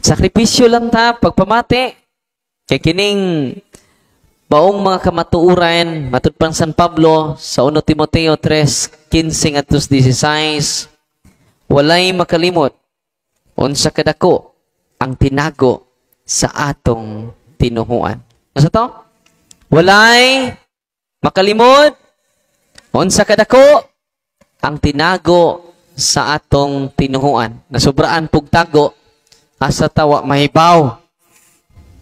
Sakripisyo lang ta, pagpamati. Kay kining baong mga kamatuuran, matud pang San Pablo sa 1 Timoteo 3:15 at 16, walay makalimot unsa kadako ang tinago sa atong tinuhuan. Ano to? Walay makalimot unsa kadako ang tinago sa atong tinuhuan. Nasubraan pug tago asa tawa mahibaw.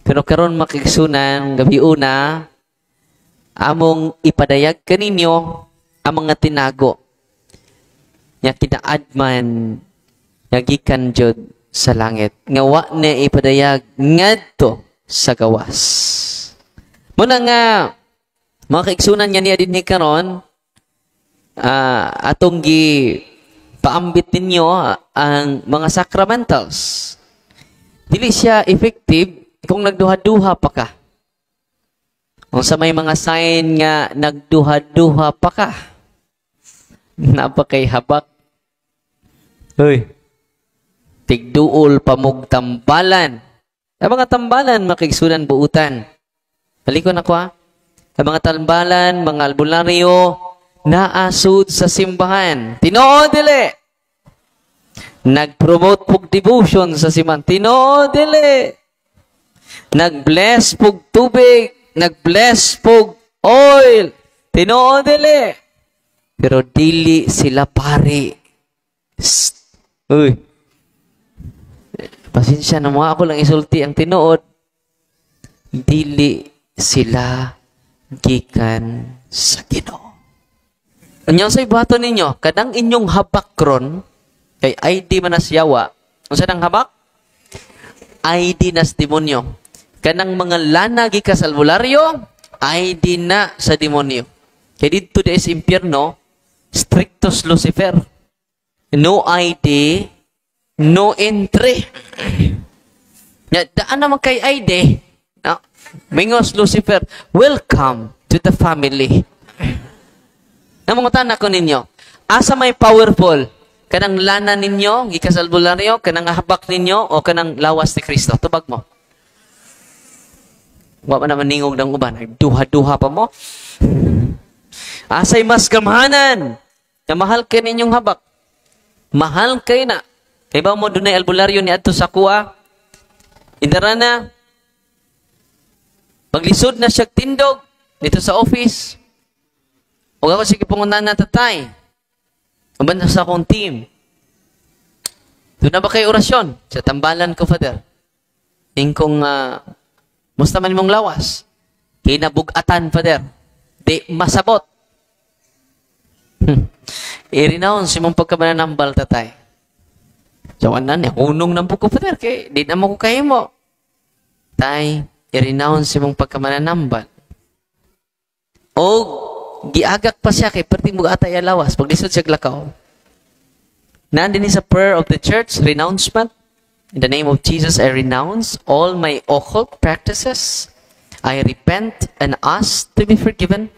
Pero karon makigsunan gabi una among ipadayag kaninyo ang mga tinago nya kinaadman nga gikan jud sa langit nga wa na ipadayag ngadto sa gawas. Muna nga mga kaigsunan nga niya dinhi karon atong gi paambit ninyo ang mga sacramentals. Dili siya effective kung nagduha-duha pa ka. Kung sa may mga sign nga nagduha-duha pa ka. Napakay habak. Hoy. Tigduol pamugtambalan. Ang mga tambalan, makigsunan buutan. Halikon ako ha. Ang mga tambalan, mga albularyo, naasud sa simbahan. Tinoo dili. Nag-promote pug devotion sa simbahan. Tinoo dili. Nag-bless pug tubig. Nag-bless pug oil. Tinoo dili. Pero dili sila pari. Uy. Pasensya na mga ako lang isulti ang tinuod. Dili sila gikan sa Ginoo. Anyo sa ibato ninyo, kadang inyong habakron kay ID manas yawa. Unsa nang habak? ID nas demonyo. Kanang mga lana gikas albularyo, ID na sa demonyo. Kay dito di sa impyerno, strictus Lucifer. No ID, no entry. Daan naman kay ID. No? Mingos Lucifer, welcome to the family. Namungutan ako ninyo. Asa may powerful? Kanang lana ninyo, gikas albularyo, kanang habak ninyo, o kanang lawas ni Kristo? Tubag mo. Wa man naman ningog ng uban. Duha-duha pa mo. Asay mas gamhanan. Na mahal kayo ninyong habak. Mahal kayo na. Kaya ba mo dunay albularyo ni adto sa kuha? Indara na. Maglisod na siya tindog dito sa office. O ako sige pungunan na tatay. Uban sa akong team. Doon na ba kayo orasyon? Sa tambalan ko, Father. Ingkong musta man mong lawas. Kinabugatan, Father. Di masabot. I-renounce si mong pagkamananambal, tatay. Sawan na niya, unong ng buko, Father. Kaya di na mo ko kayo mo. Tay, i-renounce si mong pagkamananambal. O, giagak pa siya kay perting mo atay alawas. Paglisod siya glakaw. Nandini sa prayer of the church, renouncement. In the name of Jesus, I renounce all my occult practices. I repent and ask to be forgiven.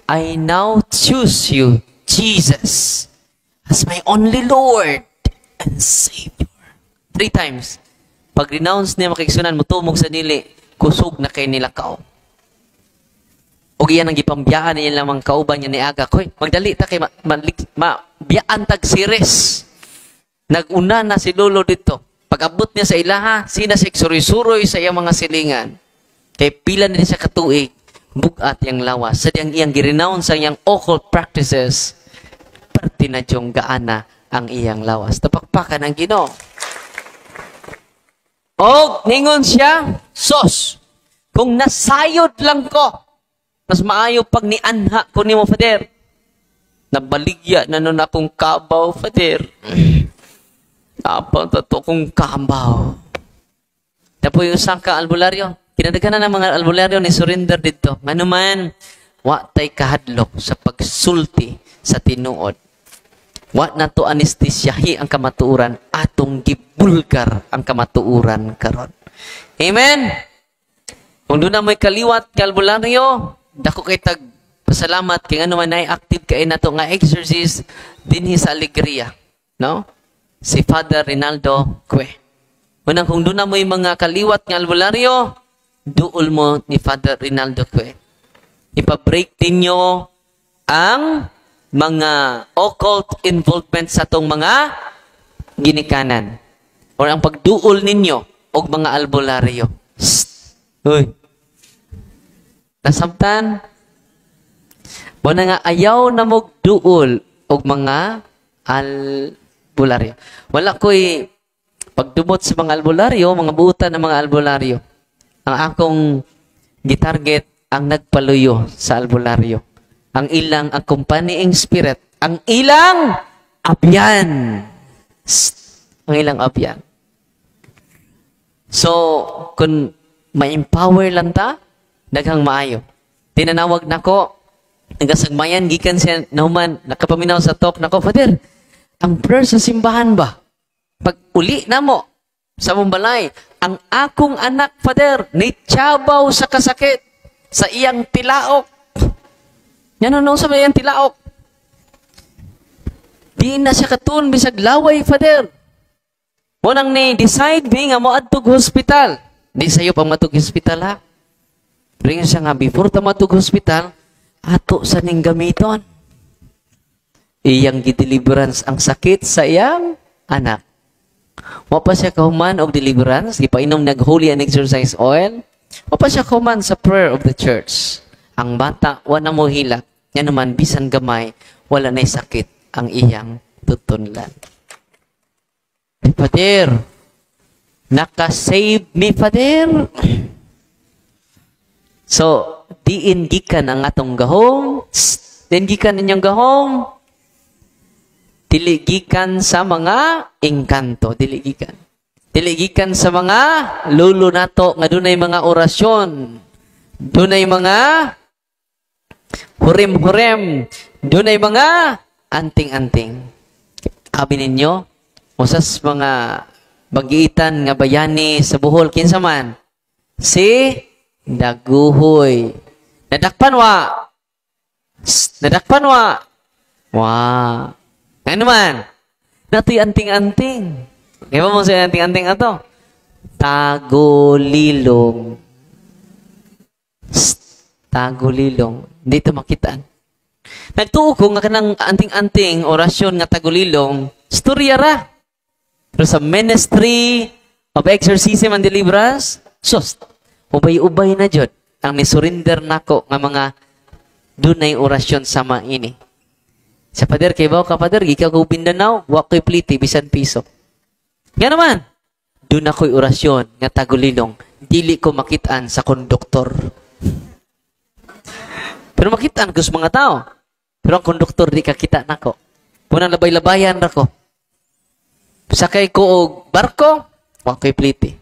I now choose you, Jesus, as my only Lord and Savior. 3 times. Pag renounce niya makiksunan, mutumog sa nili, kusog na kay nilakaw. O iyan ang gipambiyaan niya lamang kauban niya ni Aga. Koy, magdali ta kay biyaan tag series. Naguna na si Lolo dito. Pag-abot niya sa ilaha, sina suroy-suroy sa iyang mga silingan. Kay pila na siya katuig, bugat yang lawas. Sa iyang girenounce sa iyang occult practices, parte na diyong gaana ang iyang lawas. Tapakpakan ang Ginoo. O, ningon siya, sos, kung nasayod lang ko, mas maayo pag nianha ko ni mo, Father. Nabaligya na nun akong kabaw, Father. Apa tato kong kabaw. Tapos yung sangka albularyo, kinadagana ng mga albularyo ni surrender dito. Ano man, wa tay kahadlok sa pagsulti sa tinuod. Wa na to anestesyahi ang kamatuuran, atong gibulgar ang kamatuuran karon. Amen? Kung doon na may kaliwat ka albularyo, dako kay tag pasalamat kay ano man ay active kay nato nga exercise dinhi sa Alegria, no? Si Father Rinaldo Cue. Unang kung doon na mo yung mga kaliwat ng albularyo, duol mo ni Father Rinaldo Cue. Ipabreak ninyo ang mga occult involvement sa tong mga ginikanan. O ang pagduol ninyo og mga albularyo. Uy. Nasabtan? Muna nga ayaw na magduol og mga albularyo. Wala ko'y pagdumot sa mga albularyo, mga buutan ng mga albularyo. Ang akong gitarget ang nagpaluyo sa albularyo. Ang ilang accompanying spirit. Ang ilang abyan. Ang ilang abyan. So, kung ma-empower lang ta, daghang maayo. Tinanawag na ko, nagasagmayan, gikan siya, nahuman, nakapaminaw sa talk na ko, Father, ang prayer sa simbahan ba? Pag uli na mo, sa mumbalay, ang akong anak, Father, nitsabaw sa kasakit, sa iyang tilaok. Yan ano sa iyang tilaok. Di na siya katun, bisag laway, Father. Munang ni-decide, nga mo adtog hospital. Di sa'yo pang matug hospital, ha? Ring siya nga, before ta matug hospital, ato sa ning gamiton. Iyang gideliverance ang sakit sa iyang anak. Wa pa siya kahuman og deliverance, gipainom nag-holy and exercise oil. Wa pa siya kahuman sa prayer of the church. Ang bata, wala mo hilak. Yan naman, bisan gamay, wala na'y sakit ang iyang tutunlan. Father, naka-save me, Father. So, diin gikan ang atong gahom. Diin gikan inyong gahom. Diligikan sa mga engkanto. Diligikan. Diligikan sa mga lulo nato nga dunay mga orasyon. Dunay mga hurim-hurim. Dunay mga anting-anting. Abi ninyo, usas mga bagiitan nga bayani sa Bohol, kinsa man? Si Daguhoy. Nadakpan wa. Nadakpan wa. Wow. Ano man? Nato'y anting-anting. Kaya mo sa anting-anting ato? Tagulilong. Tagulilong. Dito makitaan. Nagtuo ko nga kanang anting-anting orasyon nga tagulilong, storya ra. Pero sa ministry of exorcism and deliverance, sus, ubay-ubay na jud ang ni-surrender nako nga mga dunay orasyon sama ini. Sa Pader, kay bawa ka Pader, gika ko Pindanao, wak ko'y pliti, bisan piso. Nga naman, doon ako'y orasyon, nga tagulilong, dili ko makitaan sa konduktor. Pero makitaan ko sa mga tao. Pero ang konduktor, di ka kita nako. Punang labay-labayan na ko. Sakay ko og barko, wak ko'y pliti.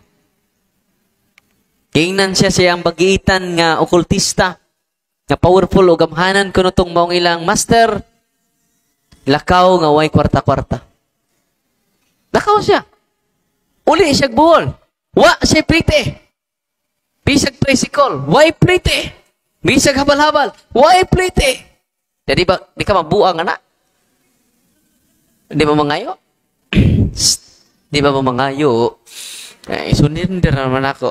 Kingnan siya siyang bagiitan nga okultista, nga powerful o gamhanan ko nitong maong ilang master, lakaw nga way kwarta-kwarta. Lakaw siya. Uli siya buhol. Wa siya plite. Bisag tricycle. Way plite. Bisag habal-habal. Way plite. Jadi ba, di ka mabuang anak? Di ba mangayo? Di ba mangayo? Isunindir naman ako.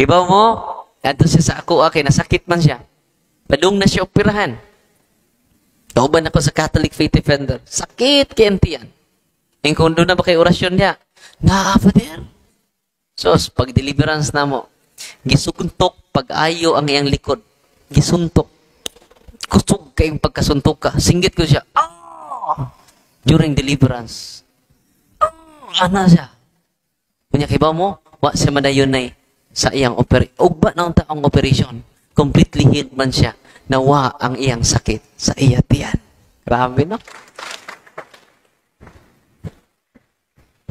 Iba mo, ato siya sa ako, okay, nasakit man siya. Padung na siya operahan. Tauban ako sa Catholic Faith Defender. Sakit kay antiyan. Yung kung doon na ba kay orasyon niya, Father. So, pag deliverance na mo, gisuntok pag-ayo ang iyang likod. Gisuntok. Kusog kayong pagkasuntok ka. Singgit ko siya. During deliverance. Ana siya. Kunya kay ba mo, wa siya madayon na sa iyang operation. Ugba na ang taong operation. Completely healed man siya. Nawa ang iyang sakit sa iya tiyan. Grabe, no?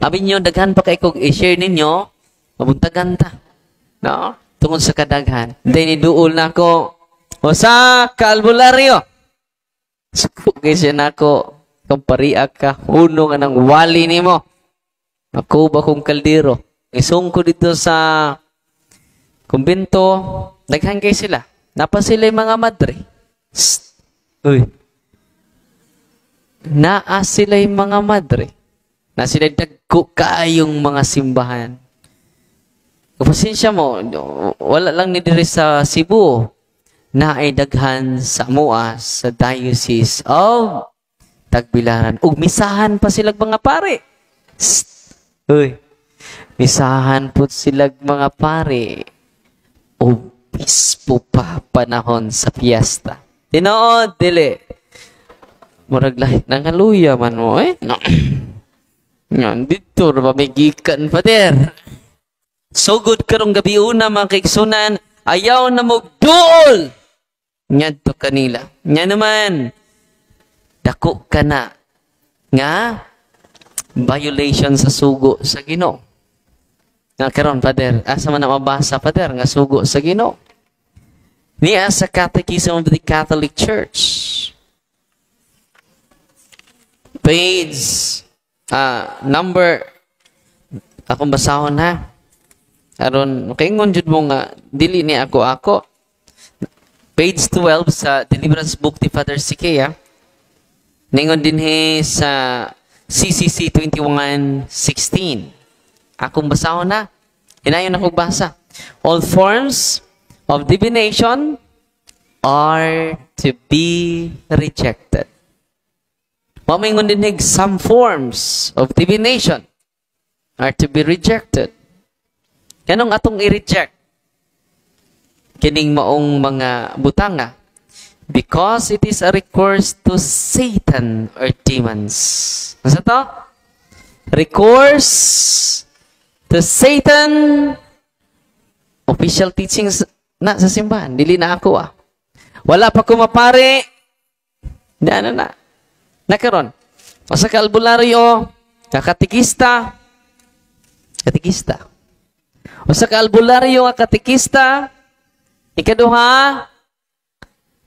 Sabi niyo, daghan pa kayo i-share ninyo, mabuntagan ta. No? Tungod sa kadaghan. Hindi niduol na ako, o sa kalbularyo. Sukugay siya na ako, kung pariak ka, uno nga ng wali ni mo. Ako ba kong kaldero? Isong ko dito sa kumbento, daghan kayo sila. Napa sila yung mga madre. Uy. Naa sila yung mga madre. Na sila dagko kaayong mga simbahan. Pasensya mo, wala lang ni diri sa Cebu na ay daghan sa MOA sa Diocese of Tagbilaran. Ug misahan pa silag mga pare. Uy, misahan po silag mga pare. Obispo pa panahon sa piyesta. Tinood, dili. Murag lahit ng haluya man mo, eh. No. Yan, dito, mamigikan pa der. So good karong gabi una, mga kaigsunan, ayaw na magduol. Nga to kanila. Nga naman, dako ka na. Nga, violation sa sugo sa Ginoo. Nga karon, Pader, asa man na mabasa, Pader, nga sugo sa Ginoo. Niya sa Catechism of the Catholic Church. Page, number, akong basahon ha. Aron, kaingon jud mo nga, dili ni ako. Page 12 sa Deliverance Book ni Father Sikea. Ningon din sa CCC 21:16. Akong basahon na. Hinayon akong basa. All forms of divination are to be rejected. Mamingon din some forms of divination are to be rejected. Kanong atong i-reject? Kining maong mga butanga. Because it is a recourse to Satan or demons. Ano to? Recourse to Satan. Official teachings na sa simbahan. Dili na ako Wala pa kumapare. Na. Nakaroon. O sa kalbularyo, katikista. O sa kalbularyo, katikista. Ikaduha,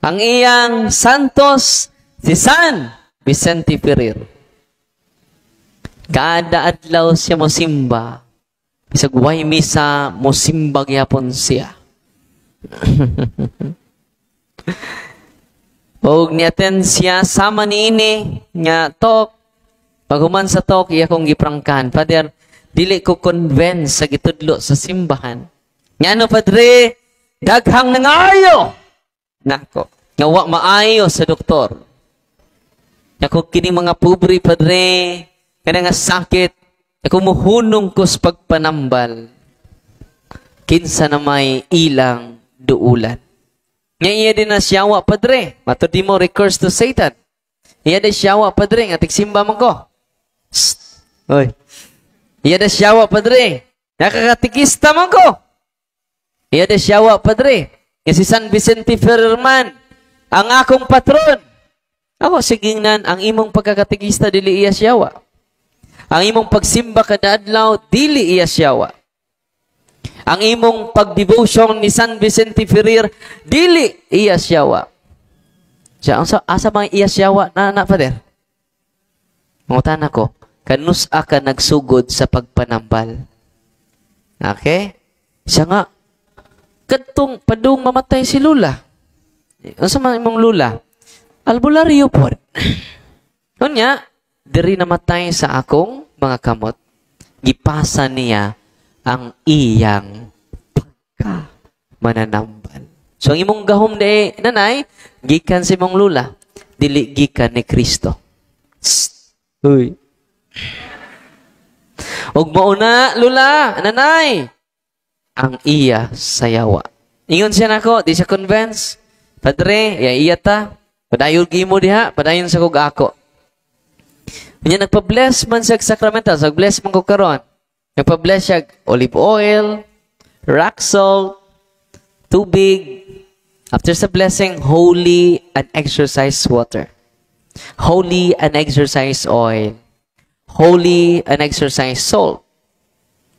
ang iyang santos, si San Vicente Ferrer. Kada adlaw siya mo simba. Isag way misa mo simba gyapon siya. Og ni-attend siya sama niini nga talk. Paghuman sa talk iya kong giprangkan. Father, dili ko convince sa gitudlo sa simbahan. Ngano Padre, daghang nangayo. Nako, nga wa maayo sa doktor. Nako kini mga pobre Padre, kana nga sakit, ako muhunong ko sa pagpanambal. Kinsa na may ilang duulan. Nga iya din na siyawa, Padre. Matudi mo, recurse to Satan. Iya din siyawa, Padre. Nga tigsimba mo ko. Oy. Iya din siyawa, Padre. Nakakatikista mo ko. Iya din siyawa, Padre. Nga si San Vicente Ferrer man, ang akong patron. Ako, sigingnan, ang imong pagkakatikista, dili iya siyawa. Ang imong pagsimba kada adlaw, dili iya siyawa. Ang imong pagdevotion ni San Vicente Ferrer, dili iya siyawa. Asa mga iya siyawa na Father? Mangutan ako, kanus ka nagsugod sa pagpanambal. Okay? Siya nga, kadtong padung mamatay si Lula. Asa man imong Lula? Albularyo po. Nunya, diri namatay sa akong mga kamot. Gipasa niya ang iyang pagka-mananambal. So, ang imong gahom de, nanay, gikan si mong Lula, dili gikan ni Kristo. Uy. Og mauna, Lula, nanay, ang iya sayawa. Ingon siya nako, di siya convince. Padre, iya ta, padayon gimo diha, padayon sa kog ako. Kanya nagpa-bless man siya sacramental, so bless man ko karon. Nagpa-bless siya olive oil, rock salt, tubig. After sa blessing, holy and exercise water. Holy and exercise oil. Holy and exercise salt.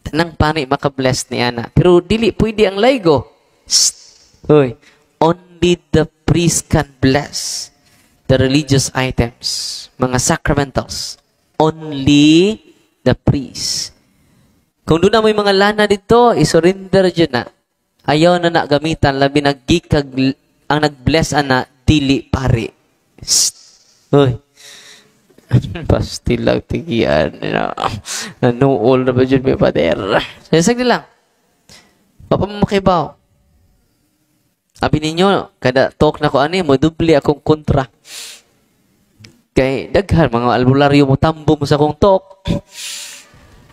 Tanang pani maka-bless niya na. Pero dili pwede ang laygo. Uy, only the priest can bless the religious items, mga sacramentals. Only the priest. Kung doon na may mga lana dito, isurrender dyan na. Ayaw na gamitan, labi nagikag, ang nag-bless na, dili pare. Uy. Pastil lang tigian. Nanuol na ba dyan may pader? Sagdi lang. Papa mo makibaw. Sabi ninyo, kada talk na ko ani, mo dubli akong kontra. Kay daghan, mga albularyo mo tambo mo sa akong talk.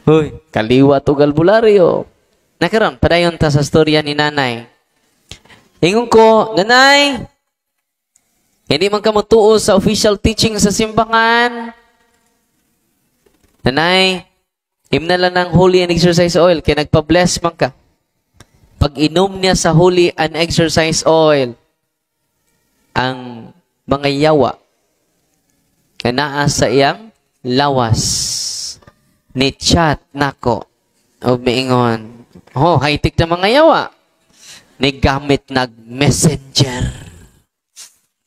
Hoy, kaliwa to albularyo. Nakaroon, padayon ta sa storya ni nanay. Ingon ko, nanay, hindi man ka mutuo sa official teaching sa simbahan. Nanay, himnala ng holy and exercise oil, kaya nagpa-bless man ka. Pag inom niya sa holy and exercise oil, ang mga yawa na naa sa iyang lawas, ni chat nako, o miingon, high-tech na mga yawa, ni gamit nag-messenger.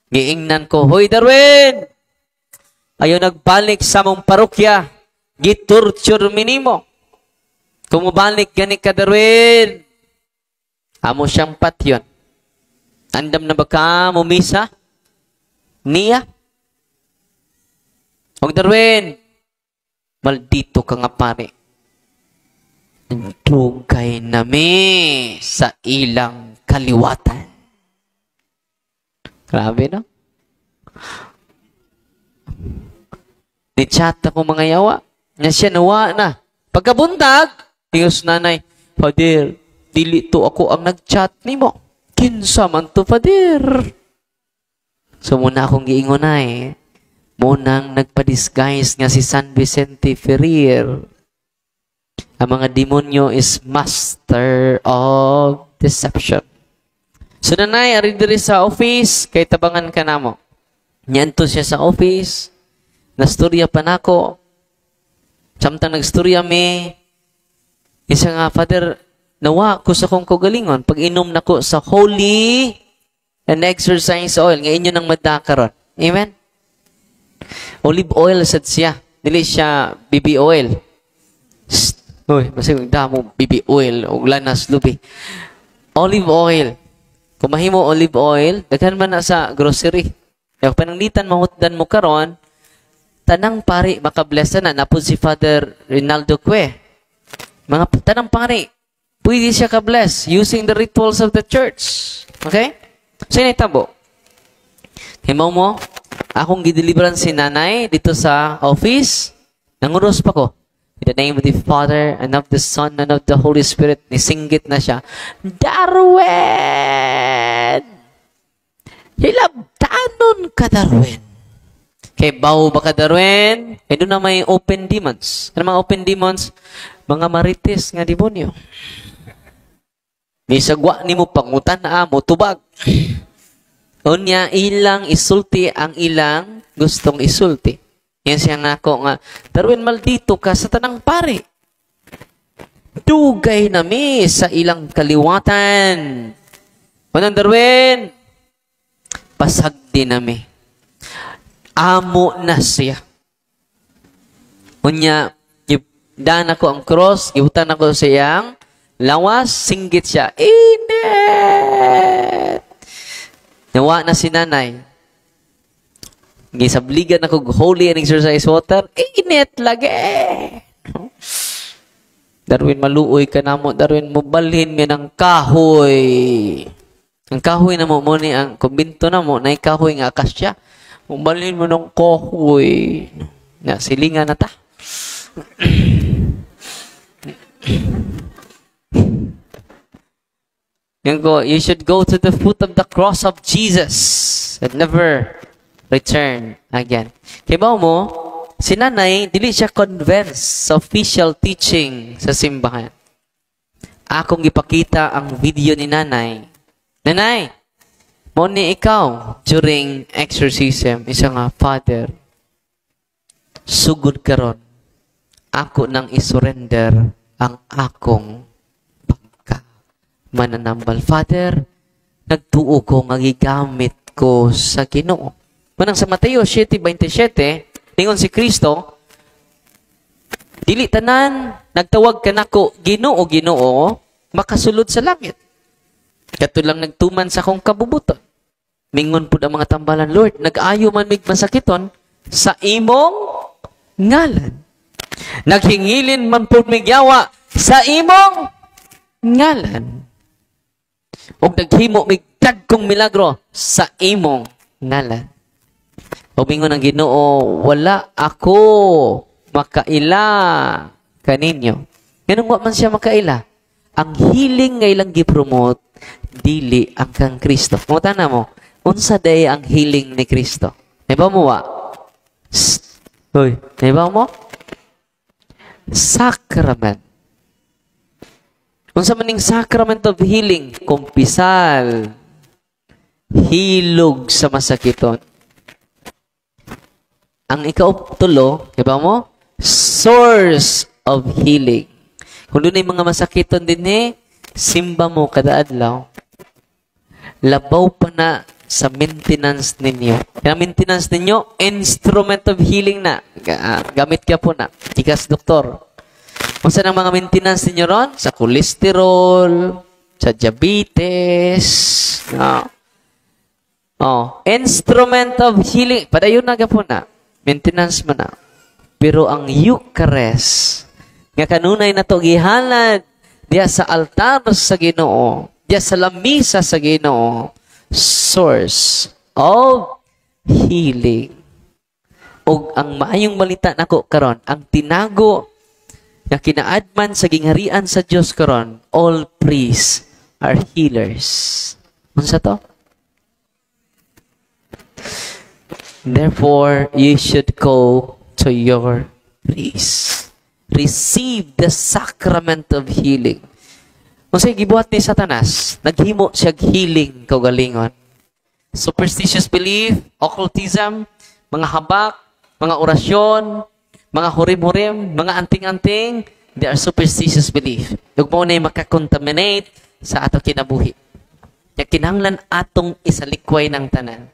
Giingnan ko, hoy Darwin, ayaw nagbalik sa mong parokya, giturture minimo. Kumubalik gani ka Darwin, amo siyang patyon. Andam na ba ka mumisa? Niya? Og Darwin, maldito ka nga pare. Dugay nami sa ilang kaliwatan. Grabe, no? Ni-chat ako mga yawa. Nga siya nawa na. Pagkabuntag, tingos nanay, Father, dili to ako ang nag-chat ni mo. Kinsa man to, Father. So muna akong giingon na munang nagpa-disguise nga si San Vicente Ferrer. Ang mga demonyo is master of deception. So nanay, ari diri sa office, kay tabangan ka na mo. Nyanto siya sa office, nastorya pa nako. Samtang nagstorya mi, isa nga, Father, nawa ko sa kong kagalingon, pag inom nako sa holy and exercise oil, nga inyo nang madakaron. Amen? Olive oil sad siya. Dili siya BB oil. Uy, masig damo BB oil o lanas lubi. Olive oil. Kung mahimo olive oil, daghan man na sa grocery. Yung pananglitan mahutdan mo karon, tanang pari makabless na napod si Father Rinaldo Cue. Mga tanang pari, pwede siya ka-bless using the rituals of the church. Okay? So, initabo. Himaw mo, akong gideliveran si nanay dito sa office. Nanguros pa ko. In the name of the Father, and of the Son, and of the Holy Spirit, nisinggit na siya. Darwin! Hilabdanon ka, Darwin. Kay bawo ba ka, Darwin? Eh, doon na may open demons. Ano mga open demons? Mga marites nga demonyo. May sagwa ni mo pangutan na mo, tubag. Unya, ilang isulti ang ilang gustong isulti. Yan siya nga ko nga, Darwin, maldito ka sa tanang pare. Dugay nami sa ilang kaliwatan. Manang Darwin, pasagdi nami. Amo na siya. Unya, daan ako ang cross, gibutan ako sa iyang lawas, singgit siya. Init! Nawa na si nanay. Gisabligan ako holy and exercise water. Init lagi. Darwin, maluoy ka na mo. Darwin, mubalhin mi ng kahoy. Ang kahoy na mo ni ang kumbinto na mo, na kahoy nga akasya. Mubalhin mo ng kahoy. Na, silingan na ta. You should go to the foot of the cross of Jesus and never return again. Kaya ba mo, si nanay, dili siya convinced sa official teaching sa simbahan. Akong ipakita ang video ni nanay. Nanay, mo ni ikaw during exorcism, isa nga, Father, sugod karon, ako nang isurrender ang akong pagka mananambal. Father, nagtuo ko nga gigamit ko sa Ginoo. Manang sa Mateo 7:27, ningon si Kristo, dili tanan nagtawag ka nako Ginoo, Ginoo, makasulod sa langit. Katulang nagtuman sa akong kabubuton. Mingon pud ang mga tambalan, Lord, nag-ayo man mig masakiton sa imong ngalan. Naghingilin man pud migyawa sa imong ngalan. O naghimo mig dagkong milagro sa imong ngalan. O bingon ang Ginoo, wala ako makaila kaninyo. Ganun wa man siya makaila. Ang healing nga ilang gipromote, dili ang kang Kristo. Muta na mo, unsa day ang healing ni Kristo? Naibaw mo wa? Hoy, naibaw mo? Sacrament. Unsa maning sacrament of healing? Kumpisal. Hilog sa masakiton. Ang ikaw-tulo, naibaw mo? Source of healing. Kung doon ay mga masakiton din simba mo kada adlaw. Labaw pa na sa maintenance ninyo. Kaya maintenance ninyo, instrument of healing na. Gamit ka po na. Ikas doktor. Kung saan ang mga maintenance ninyo ron? Sa cholesterol, sa diabetes. Instrument of healing. Padayon na ka po na. Maintenance mo na. Pero ang Eucharist, nga kanunay na to gihalad diya sa altar sa Ginoo, diya sa lamisa sa Ginoo, source of healing. Og ang maayong balita nako karon, ang tinago nga kinaadman sa gingharian sa Dios karon, all priests are healers. Unsa to? Therefore, you should go to your priest. Receive the sacrament of healing. Kung sa'yo gibuhat ni Satanas, naghimo siya healing kaugalingon. Superstitious belief, occultism, mga habak, mga orasyon, mga hurim-hurim, mga anting-anting, they are superstitious belief. Huwag mo na makakontaminate sa ato kinabuhi. Kaya kinahanglan atong isalikway ng tanan.